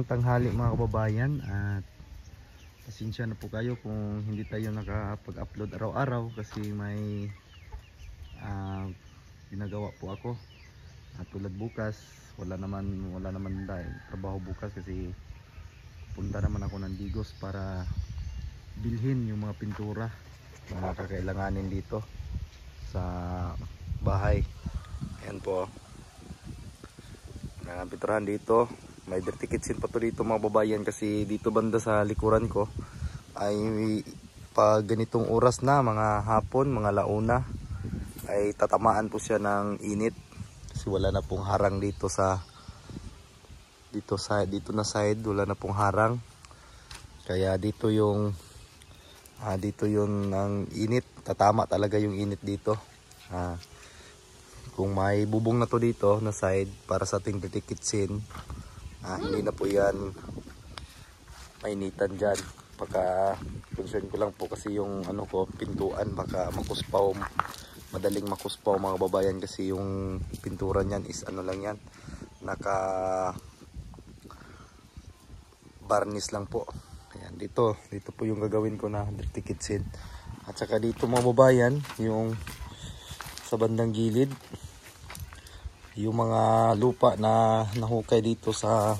tanghali mga kababayan, at pasensya na po kayo kung hindi tayo nakapag-upload araw-araw kasi may ginagawa po ako. At tulad bukas, wala naman dahil trabaho bukas kasi punta naman ako ng Digos para bilhin yung mga pintura na kakailanganin dito sa bahay. Ayan po, pinturahan dito. May dirty kitchen pa to dito mga babayan, kasi dito banda sa likuran ko ay pag ganitong oras na, mga hapon, mga launa, ay tatamaan po siya ng init kasi wala na pong harang dito na side, wala na pong harang. Kaya dito yung ang init, tatama talaga yung init dito. Kung may bubong na to dito na side para sa ating dirty kitchen, hindi na po yan mainitan dyan. Baka concern ko lang po kasi yung pintuan, baka makuspaw, madaling makuspaw mga babayan, kasi yung pintura niyan is lang yan, naka varnish lang po. Ayan, dito po yung gagawin ko na dirty kitchen. At saka dito mga babayan, yung sa bandang gilid, yung mga lupa na nahukay dito sa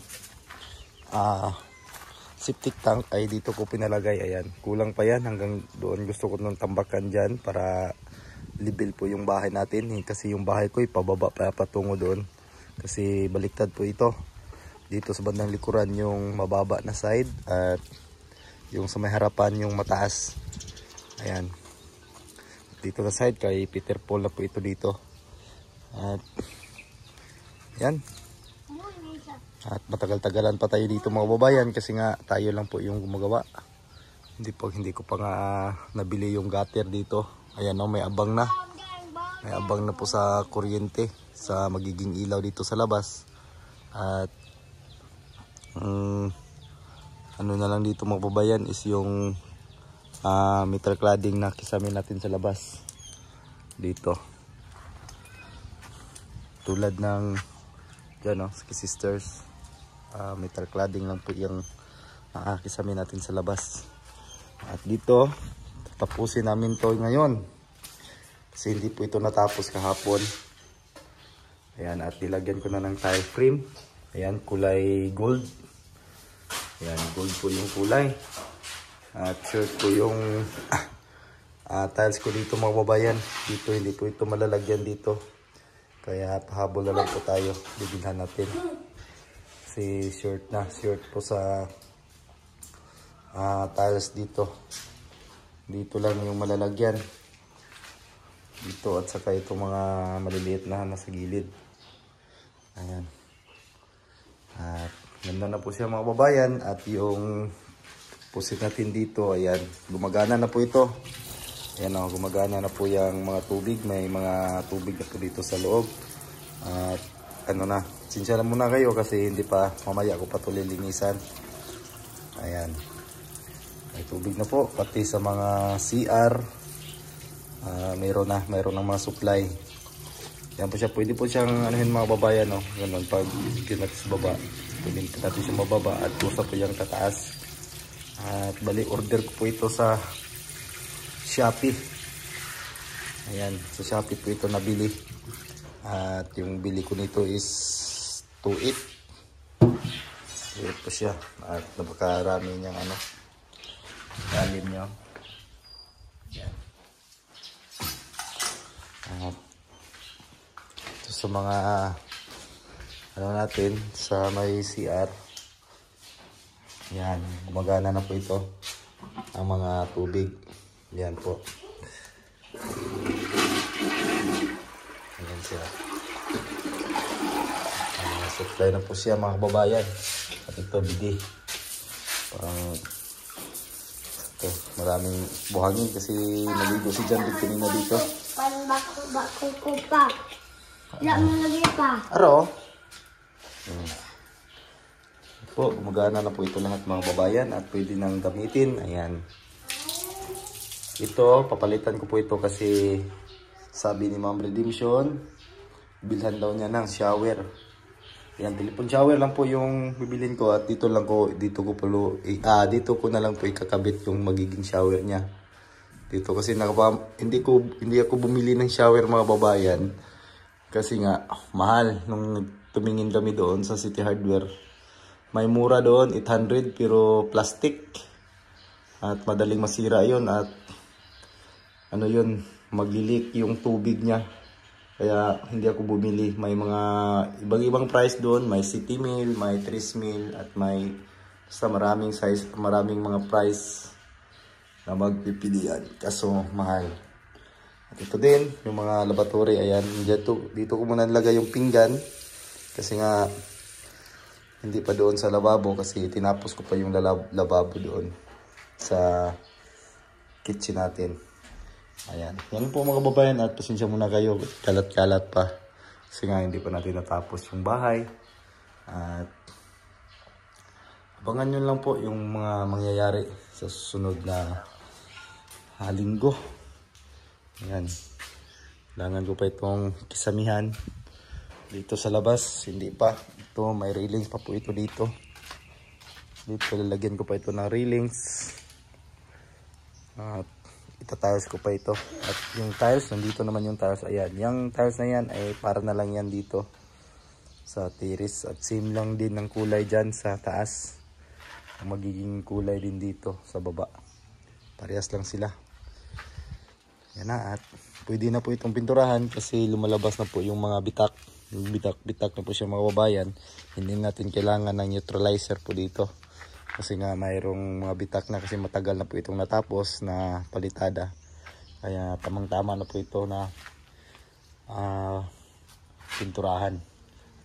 septic tank ay dito ko pinalagay. Ayan, kulang pa yan hanggang doon. Gusto ko nung tambakan dyan para level po yung bahay natin, kasi yung bahay ko ipababa pa patungo doon kasi baliktad po ito. Dito sa bandang likuran yung mababa na side, at yung sa may harapan yung mataas. Ayan, dito na side kay Peter Paul na po ito dito. At yan, at matagal-tagalan pa tayo dito mga babayan, kasi nga tayo lang po yung gumagawa. Hindi ko pa nga nabili yung gutter dito. Ayan, may abang na po sa kuryente, sa magiging ilaw dito sa labas. At na lang dito mga babayan is yung metal cladding na kisamin natin sa labas dito, tulad ng dyan sisters, metal cladding lang po yung kisamin natin sa labas. At dito tapusin namin to ngayon kasi hindi po ito natapos kahapon. Ayan, at nilagyan ko na ng tile frame. Ayan, kulay gold. Ayan, gold po yung kulay. At shirt po yung tiles ko dito mga babayan. Dito hindi po ito malalagyan dito, kaya pahabol na lang po tayo, bibilhan natin. Si shirt po sa tiles dito. Dito lang yung malalagyan dito, at saka itong mga maliliit na nasa gilid. Ayan, at ganda na po siya mga babayan. At yung pusit natin dito, ayan, gumagana na po ito. Ayan, gumagana na po yung mga tubig. May mga tubig na po dito sa loob. At sinsya na muna kayo kasi hindi pa, mamaya ko pa ito lilinisan. Ayan, may tubig na po pati sa mga CR. Mayroon ng mga supply. Yan po siya, pwede po siyang mga babayan, ganun, pag natin sa baba, pwede natin siya mababa at kusa po yung tataas. At bali, order ko po ito sa Shopee. Ayan, sa Shopee po ito nabili. At yung bili ko nito is 2.8. 2.8 po siya. At napakarami niyang lalim niya. Ayan. Ito sa mga natin sa may CR. Yan, gumagana na po ito ang mga tubig. Yan po. Ayan siya. Supply na po siya mga kababayan. At ito bidi. Parang ito, maraming buhangin kasi naligo si John kanina dito. Parang bako ko pa. Wala mo lagi pa. Aro? Po, gumagana na po ito lahat mga babayan at pwede nang gamitin. Ayan. Ito, papalitan ko po ito kasi sabi ni Ma'am Redemption, bilhan daw niya ng shower. Yan, telephone shower lang po yung bibilin ko at dito ko na lang po ikakabit yung magiging shower niya. Dito kasi hindi ako bumili ng shower mga babayan kasi nga mahal nung tumingin kami doon sa City Hardware. May mura doon 800 pero plastic at madaling masira yon at ano yun, maglilik yung tubig niya. Kaya hindi ako bumili. May mga ibang price doon. May city meal, may 3 meal, at may basta maraming size, maraming mga price na magpipilian. Kaso mahal. At ito din, yung mga lavatory. Ayan, dito ko muna nilagay yung pinggan. Kasi nga, hindi pa doon sa lababo. Kasi tinapos ko pa yung lababo doon sa kitchen natin. Ayan. Yan po mga babayan at pasensya muna kayo. Kalat-kalat pa. Kasi nga hindi pa natin natapos yung bahay. At abangan nyo lang po yung mga mangyayari sa susunod na linggo. Ayan. Kailangan ko pa itong kisamihan dito sa labas. Hindi pa. Ito may railings pa po ito dito. Dito lalagyan ko pa ito ng railings. At itatiles ko pa ito. At yung tiles, nandito naman yung tiles. Ayan, yung tiles na yan ay para na lang yan dito sa tiris. At same lang din ng kulay dyan sa taas. Magiging kulay din dito sa baba. Parehas lang sila. Yan na. At pwede na po itong pinturahan kasi lumalabas na po yung mga bitak. Yung bitak na po siya mga babayan. Hindi natin kailangan ng neutralizer po dito. Kasi nga mayroong mga bitak na kasi matagal na po itong natapos na palitada. Kaya tamang-tama na po ito na pinturahan.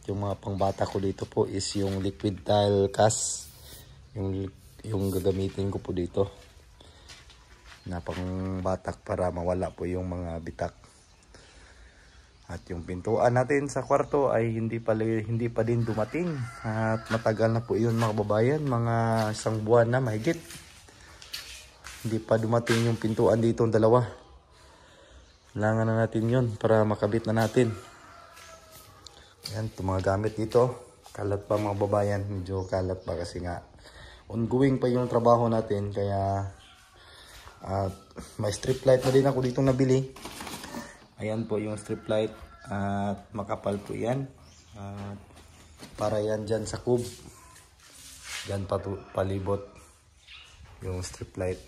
Yung mga pangbata ko dito po is yung liquid tile cast. Yung gagamitin ko po dito. Na pangbatak para mawala po yung mga bitak. At yung pintuan natin sa kwarto ay hindi pa din dumating. At matagal na po yun mga babayan. Mga 1 buwan na mahigit. Hindi pa dumating yung pintuan dito, dalawa. Kailangan na natin yun para makabit na natin. Ayan, itong mga gamit dito. Kalat pa mga babayan. Medyo kalat pa kasi nga ongoing pa yung trabaho natin. Kaya may strip light na din ako dito nabili. Ayan po yung strip light at makapal po yan. Para yan dyan sa cube. Dyan palibot yung strip light.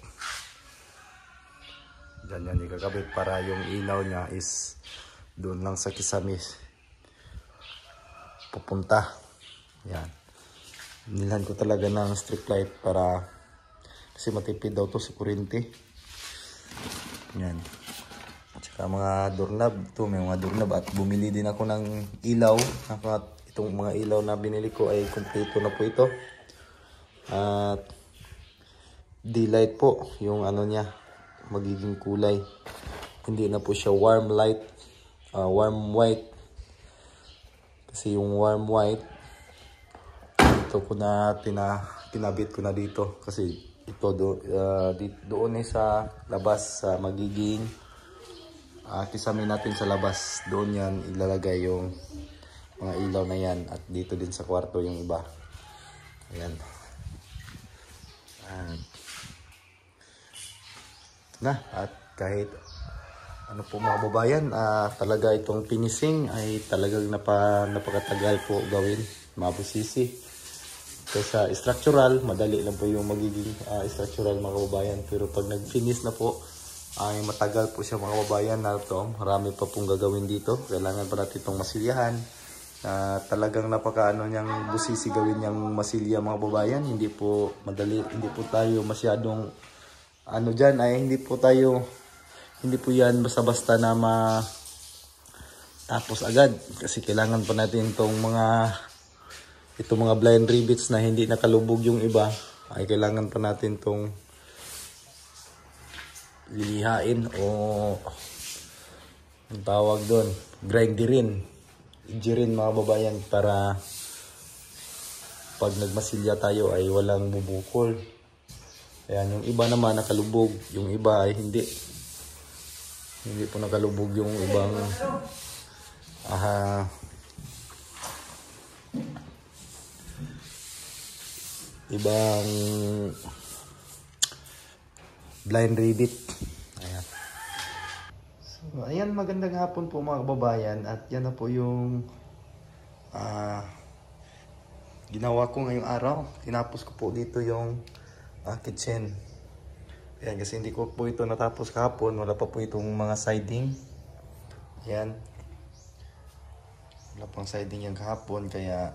Dyan yan ikakabit para yung ilaw niya is doon lang sa kisamis pupunta. Yan. Nilhan ko talaga ng strip light para kasi matipid daw to sa kuryente. Yan. Saka mga doorknob, ito may mga doorknob at bumili din ako ng ilaw. Itong mga ilaw na binili ko ay kumpleto na po ito. At D-light po yung ano niya, magiging kulay. Hindi na po siya warm light, warm white. Kasi yung warm white, ito ko na pinabit ko na dito. Kasi ito doon sa labas sa magiging kisame natin sa labas. Doon yan ilalagay yung mga ilaw na yan. At dito din sa kwarto yung iba. Ayan. At kahit ano po mga babayan, talaga itong finishing ay talagang napakatagal po gawin. Mabusisi. Kaysa structural, madali lang po yung magiging structural mga babayan. Pero pag nag-finish na po, ay matagal po siya mga babayan na ito. Marami pa pong gagawin dito. Kailangan pa natin itong masilyahan. Talagang napakaano niyang busisi gawin niyang masilya mga babayan. Hindi po madali, hindi po tayo masyadong ano dyan ay hindi po yan basta-basta na tapos agad. Kasi kailangan pa natin itong mga blind rivets na hindi nakalubog yung iba. Ay kailangan pa natin itong lilihain o ang tawag doon, grinderin, ijirin mga babayan para pag nagmasilya tayo ay walang bubukol. Ayan, yung iba naman nakalubog, yung iba ay hindi po nakalubog yung ibang ibang blind rabbit. Ayan. So, ayan, magandang hapon po mga kababayan. At yan na po yung ginawa ko ngayong araw. Tinapos ko po dito yung kitchen. Ayan, kasi hindi ko po ito natapos kahapon. Wala pa po itong mga siding. Ayan. Wala pang siding yung kahapon. Kaya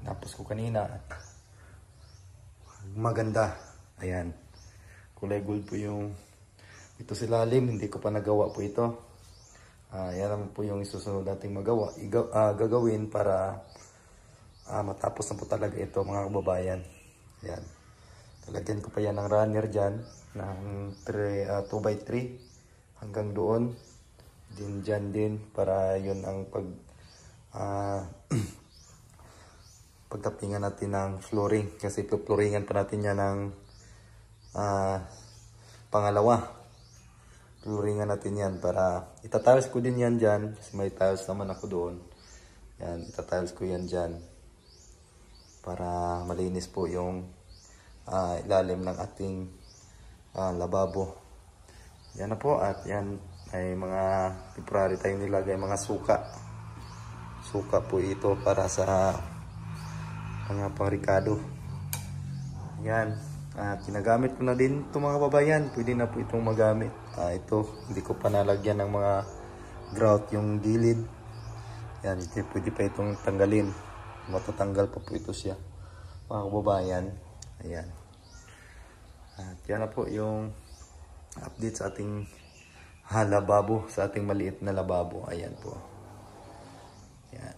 tinapos ko kanina. Maganda. Ayan. Kulay gold po yung ito sa ilalim. Hindi ko pa nagawa po ito. Yan naman po yung isusunod nating gagawin para matapos na po talaga ito mga kababayan. Ayan. Talagyan ko pa yan ng runner dyan ng 2x3 hanggang doon. Din dyan din para yun ang pagtapingan natin ng flooring. Kasi flooringan pa natin yan ng pangalawa. Flooringan natin yan para itatiles ko din yan dyan. Kasi may tiles naman ako doon. Yan, itatiles ko yan dyan. Para malinis po yung ilalim ng ating lababo. Yan na po. At yan ay mga temporary tayong nilagay. Mga suka. Suka po ito para sa mga pangrikado. Yan. Kinagamit ko na din ito mga kababayan. Pwede na po itong magamit. Ito, hindi ko pa nalagyan ng mga grout yung gilid. Yan, pwede pa itong tanggalin. Matatanggal pa po ito siya. Mga kababayan. Ayan. At yan na po yung update sa ating lababo. Sa ating maliit na lababo. Ayan po. Yan.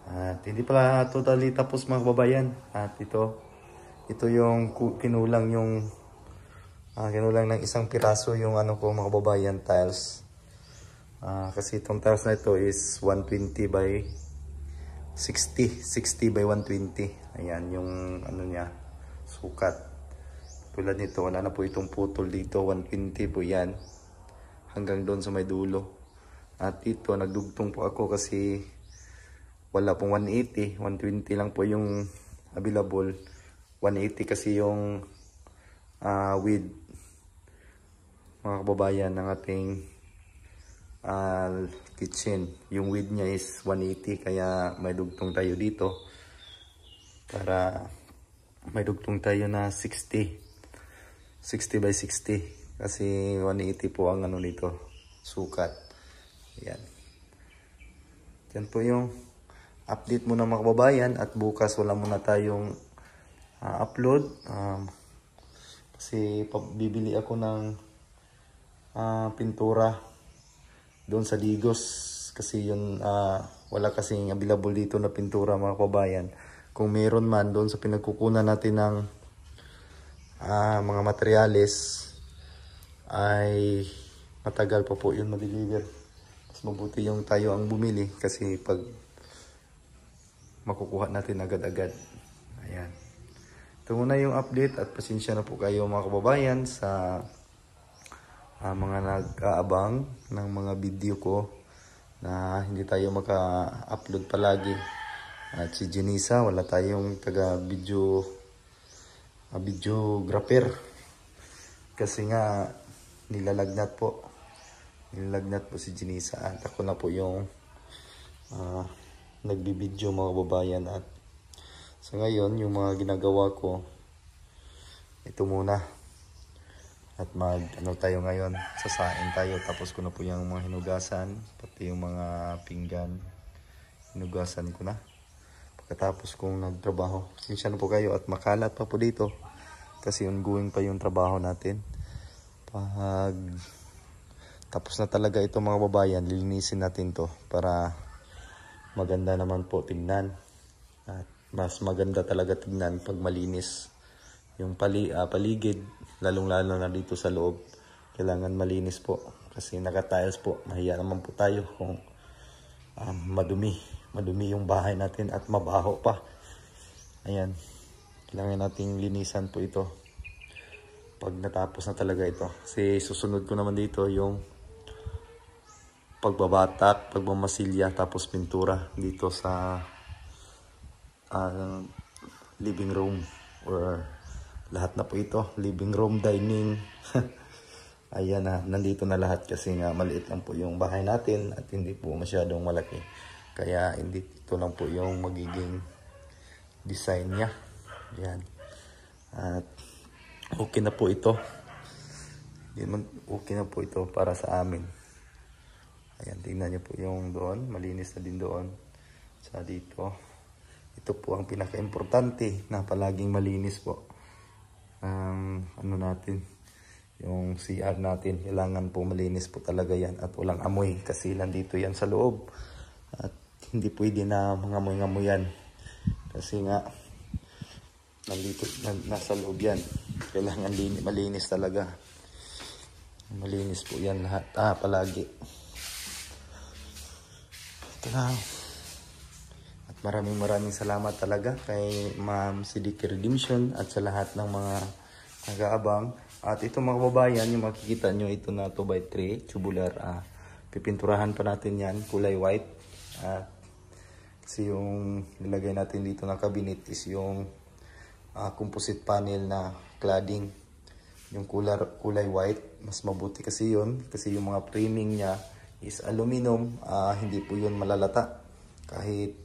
At hindi pala totally tapos mga kababayan. At ito yung kinulang yung kinulang ng isang piraso yung ano ko mga kababayan, tiles. Kasi itong tiles na ito is 120 by 60 by 120. Ayan yung ano niya, sukat. Tulad nito, wala na po itong putol dito. 120 po yan hanggang doon sa may dulo. At dito nagdugtong po ako kasi wala pong 180, 120 lang po yung available. 180 kasi yung width mga kababayan ng ating kitchen. Yung width niya is 180 kaya may dugtong tayo dito para may dugtong tayo na 60 by 60 kasi 180 po ang ano nito, sukat. Yan. Yan po yung update muna mga kababayan at bukas wala muna tayong upload kasi bibili ako ng pintura doon sa Digos kasi yun wala kasing available dito na pintura mga kababayan. Kung meron man doon sa pinagkukunan natin ng mga materyales ay matagal pa po yun ma-deliver. Mas mabuti yung tayo ang bumili kasi pag makukuha natin agad-agad. Ayan. Ito muna yung update at pasensya na po kayo mga kababayan sa mga nag-aabang ng mga video ko na hindi tayo maka-upload palagi. At si Jenisa, wala tayong videographer kasi nga nilalagnat po si Jenisa at ako na po yung nagbibideo mga kababayan. At sa ngayon yung mga ginagawa ko ito muna at tayo ngayon, sasain tayo. Tapos ko na po yung mga hinugasan pati yung mga pinggan hinugasan ko na pagkatapos kong nagtrabaho. Sinsya na po kayo at makalat pa po dito kasi ongoing pa yung trabaho natin. Pag tapos na talaga ito mga babayan, lilinisin natin to para maganda naman po tignan. At mas maganda talaga tignan pag malinis yung paligid, lalong-lalo na dito sa loob. Kailangan malinis po kasi naka-tiles po. Mahiya naman po tayo kung madumi yung bahay natin at mabaho pa. Ayan, kailangan nating linisan po ito pag natapos na talaga ito. Kasi susunod ko naman dito yung pagbabatak, pagmamasilya, tapos pintura dito sa living room or lahat na po ito, living room, dining. Ayan na, nandito na lahat kasi nga maliit lang po yung bahay natin at hindi po masyadong malaki. Kaya hindi ito lang po yung magiging design niya. Ayan. At okay na po ito. Okay na po ito para sa amin. Ayan, tingnan niyo po yung doon. Malinis na din doon. Sa dito. Ito po ang pinaka-importante na palaging malinis po. Ano natin, yung CR natin, kailangan po malinis po talaga yan at walang amoy kasi nandito yan sa loob at hindi pwede na mangamoy-ngamoy yan kasi nga nandito, nasa loob yan, kailangan malinis talaga, malinis po yan lahat, palagi. Ito na. At maraming salamat talaga kay Ma'am Siddiqui Redemption at sa lahat ng mga nag-aabang. At ito mga kababayan, yung makikita nyo, ito na 2x3 tubular. Pipinturahan pa natin yan, kulay white. Kasi yung nilagay natin dito na cabinet is yung composite panel na cladding. Yung kulay white, mas mabuti kasi yun. Kasi yung mga framing niya is aluminum, hindi po yun malalata. Kahit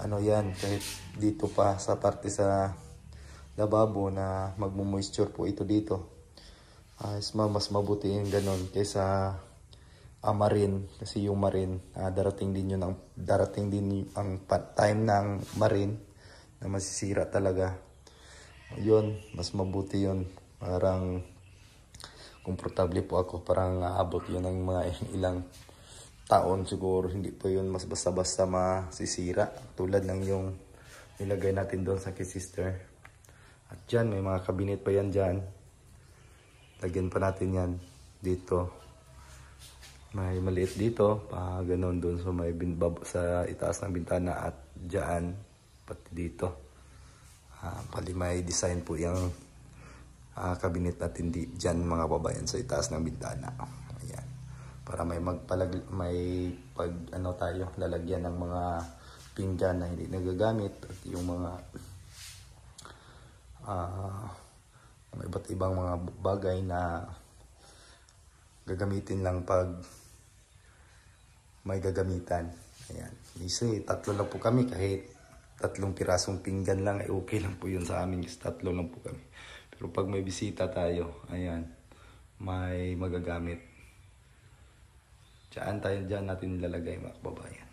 ano yan, kahit dito pa sa parte sa lababo na magmo-moisture po ito dito. Mas mabuti yung ganon kaysa marine. Kasi yung marine, darating din ang time ng marine na masisira talaga. Yun, mas mabuti yun. Parang komportable po ako. Parang aabot yun ng mga ilang taon siguro, hindi po yun mas basta-basta masisira tulad ng yung nilagay natin doon sa kay sister. At dyan may mga cabinet pa yan dyan, lagyan pa natin yan dito, may maliit dito pa ganon doon sa may sa itaas ng bintana at dyan pati dito, pali may design po yung cabinet natin dyan mga babayan sa itaas ng bintana. Para may tayo lalagyan ng mga pinggan na hindi nagagamit at yung mga iba't ibang mga bagay na gagamitin lang pag may gagamitan. Ayan. Kasi 3 lang po kami, kahit 3 pirasong pinggan lang ay okay lang po yun sa amin, kasi 3 lang po kami. Pero pag may bisita tayo, ayan, may magagamit. Diyan natin nilalagay mga kababayan.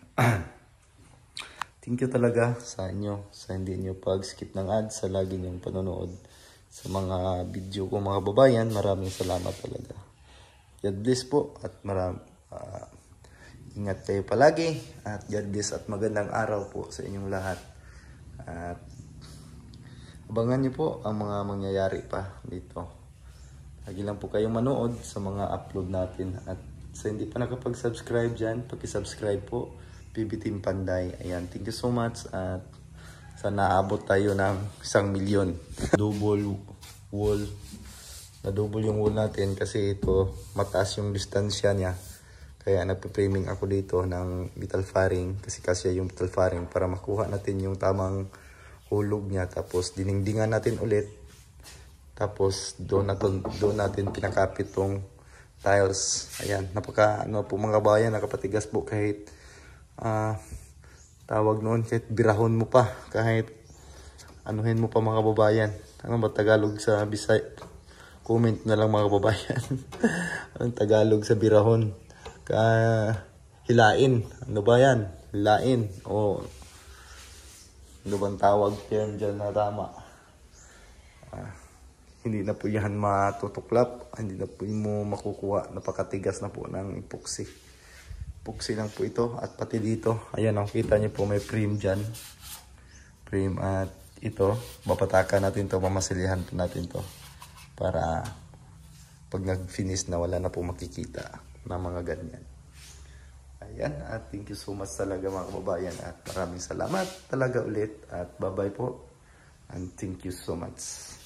Thank you talaga sa inyo, sa hindi nyo pag-skip ng ads, sa lagi nyong panonood sa mga video ko mga kababayan. Maraming salamat talaga. God bless po at ingat kayo palagi at God bless at magandang araw po sa inyong lahat. At abangan nyo po ang mga mangyayari pa dito. Lagi lang po kayong manood sa mga upload natin at sa hindi pa nakapag-subscribe dyan, paki-subscribe po, PB Team Panday. Ayan, thank you so much at sana abot tayo ng 1 milyon. Double wall, na-double yung wall natin kasi ito mataas yung distansya niya. Kaya nagpe-framing ako dito ng metal faring kasi yung metal faring para makuha natin yung tamang hulog niya. Tapos diningdingan natin ulit. Tapos doon natin pinakapit tong tiles. Ayan, po mga bayan, nakapatigas po kahit tawag noon, kahit birahon mo pa, kahit anuhin mo pa mga babayan. Ano ba Tagalog sa Bisay? Comment na lang mga babayan. Ang Tagalog sa birahon? Hilain. Ano ba yan? Hilain. O ano bang tawag yan dyan na tama? Hindi na po yan matutuklap, hindi na po mo makukuha, napakatigas na po ng epoxy. Epoxy lang po ito at pati dito, ayan, kita niyo po may frame dyan. Frame at ito, mapatakan natin to, mamasilihan po natin to. Para pag nag-finish na wala na po makikita na mga ganyan. Ayan, at thank you so much talaga mga kababayan at maraming salamat talaga ulit at bye bye po and thank you so much.